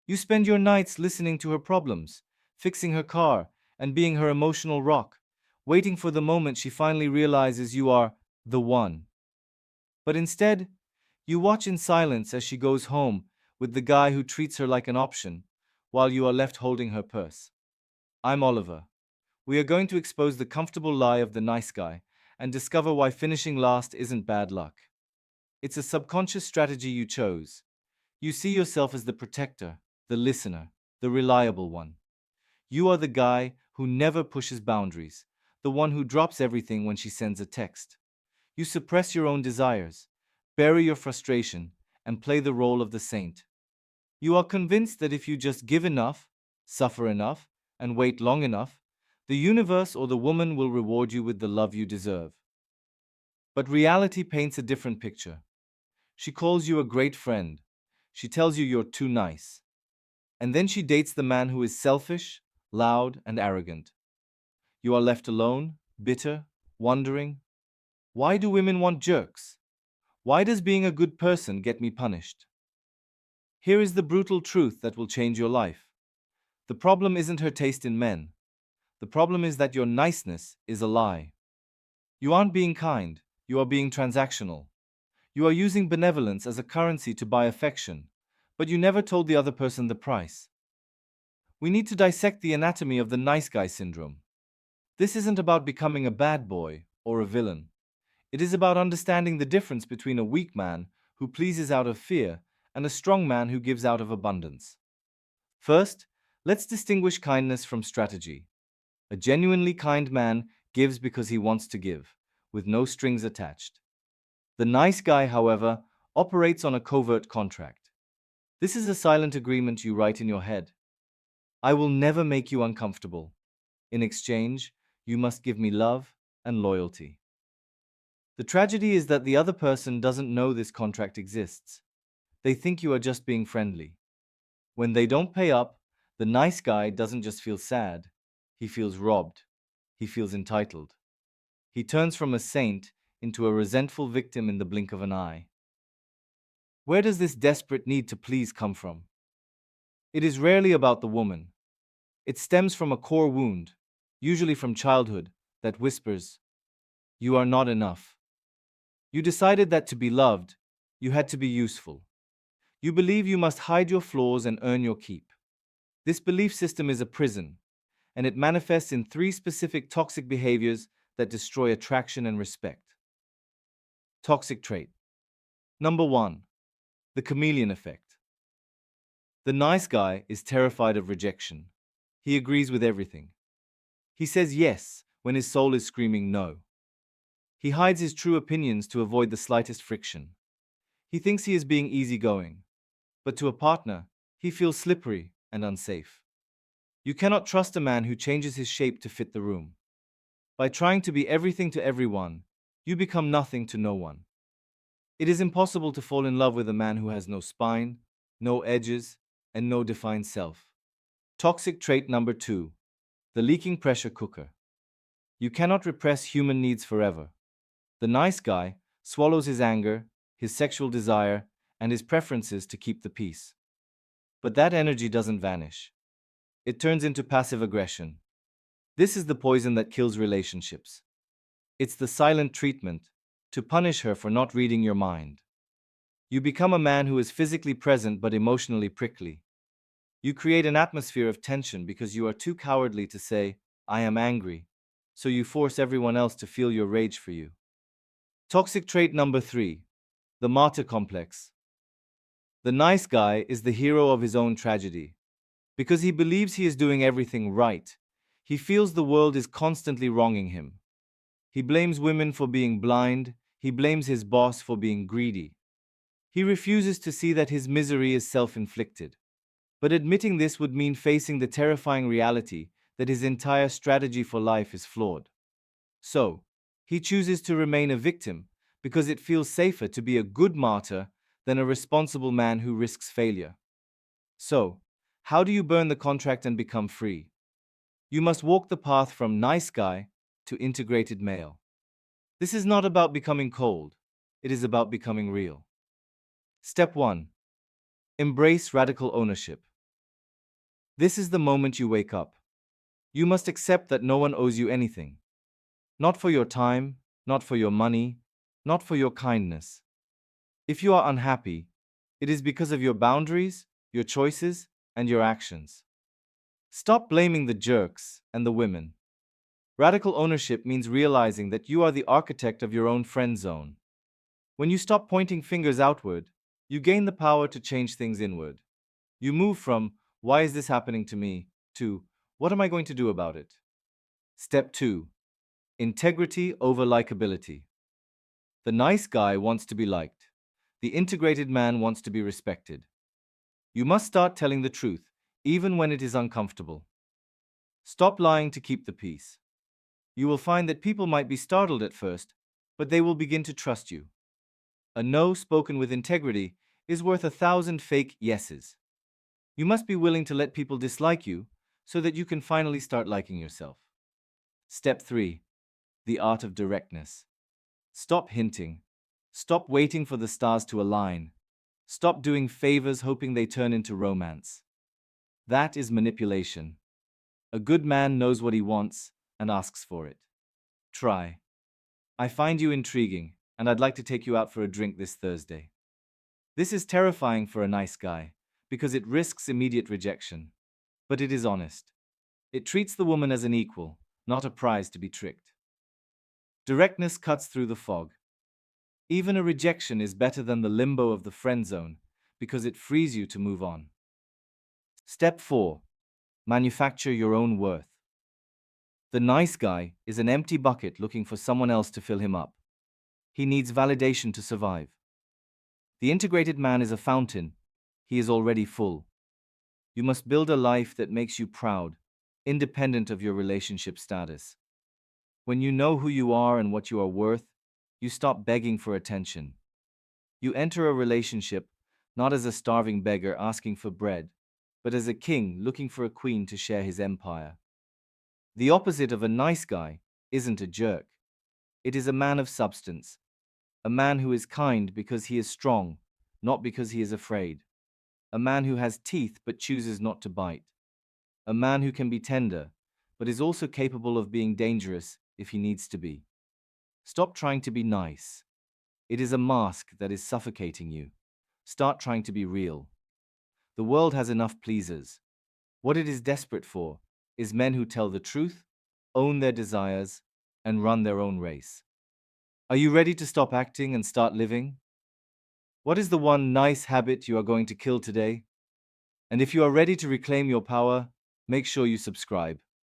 You spend your nights listening to her problems, fixing her car, and being her emotional rock, waiting for the moment she finally realizes you are the one. But instead, you watch in silence as she goes home with the guy who treats her like an option, while you are left holding her purse. I'm Oliver. We are going to expose the comfortable lie of the nice guy and discover why finishing last isn't bad luck. It's a subconscious strategy you chose. You see yourself as the protector, the listener, the reliable one. You are the guy who never pushes boundaries, the one who drops everything when she sends a text. You suppress your own desires, bury your frustration, and play the role of the saint. You are convinced that if you just give enough, suffer enough, and wait long enough, the universe or the woman will reward you with the love you deserve. But reality paints a different picture. She calls you a great friend. She tells you you're too nice. And then she dates the man who is selfish, loud, and arrogant. You are left alone, bitter, wondering, why do women want jerks? Why does being a good person get me punished? Here is the brutal truth that will change your life. The problem isn't her taste in men. The problem is that your niceness is a lie. You aren't being kind, you are being transactional. You are using benevolence as a currency to buy affection, but you never told the other person the price. We need to dissect the anatomy of the nice guy syndrome. This isn't about becoming a bad boy or a villain. It is about understanding the difference between a weak man who pleases out of fear and a strong man who gives out of abundance. First, let's distinguish kindness from strategy. A genuinely kind man gives because he wants to give, with no strings attached. The nice guy, however, operates on a covert contract. This is a silent agreement you write in your head. I will never make you uncomfortable. In exchange, you must give me love and loyalty. The tragedy is that the other person doesn't know this contract exists. They think you are just being friendly. When they don't pay up, the nice guy doesn't just feel sad. He feels robbed. He feels entitled. He turns from a saint into a resentful victim in the blink of an eye. Where does this desperate need to please come from? It is rarely about the woman. It stems from a core wound, usually from childhood, that whispers, "You are not enough." You decided that to be loved, you had to be useful. You believe you must hide your flaws and earn your keep. This belief system is a prison, and it manifests in three specific toxic behaviors that destroy attraction and respect. Toxic trait. Number one, the chameleon effect. The nice guy is terrified of rejection. He agrees with everything. He says yes when his soul is screaming no. He hides his true opinions to avoid the slightest friction. He thinks he is being easygoing, but to a partner, he feels slippery and unsafe. You cannot trust a man who changes his shape to fit the room. By trying to be everything to everyone, you become nothing to no one. It is impossible to fall in love with a man who has no spine, no edges, and no defined self. Toxic trait number two, the leaking pressure cooker. You cannot repress human needs forever. The nice guy swallows his anger, his sexual desire, and his preferences to keep the peace. But that energy doesn't vanish. It turns into passive aggression. This is the poison that kills relationships. It's the silent treatment to punish her for not reading your mind. You become a man who is physically present but emotionally prickly. You create an atmosphere of tension because you are too cowardly to say, "I am angry," so you force everyone else to feel your rage for you. Toxic trait number three, the martyr complex. The nice guy is the hero of his own tragedy. Because he believes he is doing everything right, he feels the world is constantly wronging him. He blames women for being blind, he blames his boss for being greedy. He refuses to see that his misery is self-inflicted. But admitting this would mean facing the terrifying reality that his entire strategy for life is flawed. So, he chooses to remain a victim because it feels safer to be a good martyr than a responsible man who risks failure. So, how do you burn the contract and become free? You must walk the path from nice guy to integrated male. This is not about becoming cold, it is about becoming real. Step 1. Embrace radical ownership. This is the moment you wake up. You must accept that no one owes you anything. Not for your time, not for your money, not for your kindness. If you are unhappy, it is because of your boundaries, your choices, and your actions. Stop blaming the jerks and the women. Radical ownership means realizing that you are the architect of your own friend zone. When you stop pointing fingers outward, you gain the power to change things inward. You move from, why is this happening to me, to, what am I going to do about it? Step 2. Integrity over likability. The nice guy wants to be liked. The integrated man wants to be respected. You must start telling the truth, even when it is uncomfortable. Stop lying to keep the peace. You will find that people might be startled at first, but they will begin to trust you. A no spoken with integrity is worth 1,000 fake yeses. You must be willing to let people dislike you so that you can finally start liking yourself. Step 3. The art of directness. Stop hinting. Stop waiting for the stars to align. Stop doing favors hoping they turn into romance. That is manipulation. A good man knows what he wants and asks for it. Try. I find you intriguing, and I'd like to take you out for a drink this Thursday. This is terrifying for a nice guy, because it risks immediate rejection. But it is honest. It treats the woman as an equal, not a prize to be tricked. Directness cuts through the fog. Even a rejection is better than the limbo of the friend zone, because it frees you to move on. Step 4. Manufacture your own worth. The nice guy is an empty bucket looking for someone else to fill him up. He needs validation to survive. The integrated man is a fountain. He is already full. You must build a life that makes you proud, independent of your relationship status. When you know who you are and what you are worth, you stop begging for attention. You enter a relationship not as a starving beggar asking for bread, but as a king looking for a queen to share his empire. The opposite of a nice guy isn't a jerk. It is a man of substance, a man who is kind because he is strong, not because he is afraid. A man who has teeth but chooses not to bite. A man who can be tender, but is also capable of being dangerous if he needs to be. Stop trying to be nice. It is a mask that is suffocating you. Start trying to be real. The world has enough pleasers. What it is desperate for is men who tell the truth, own their desires, and run their own race. Are you ready to stop acting and start living? What is the one nice habit you are going to kill today? And if you are ready to reclaim your power, make sure you subscribe.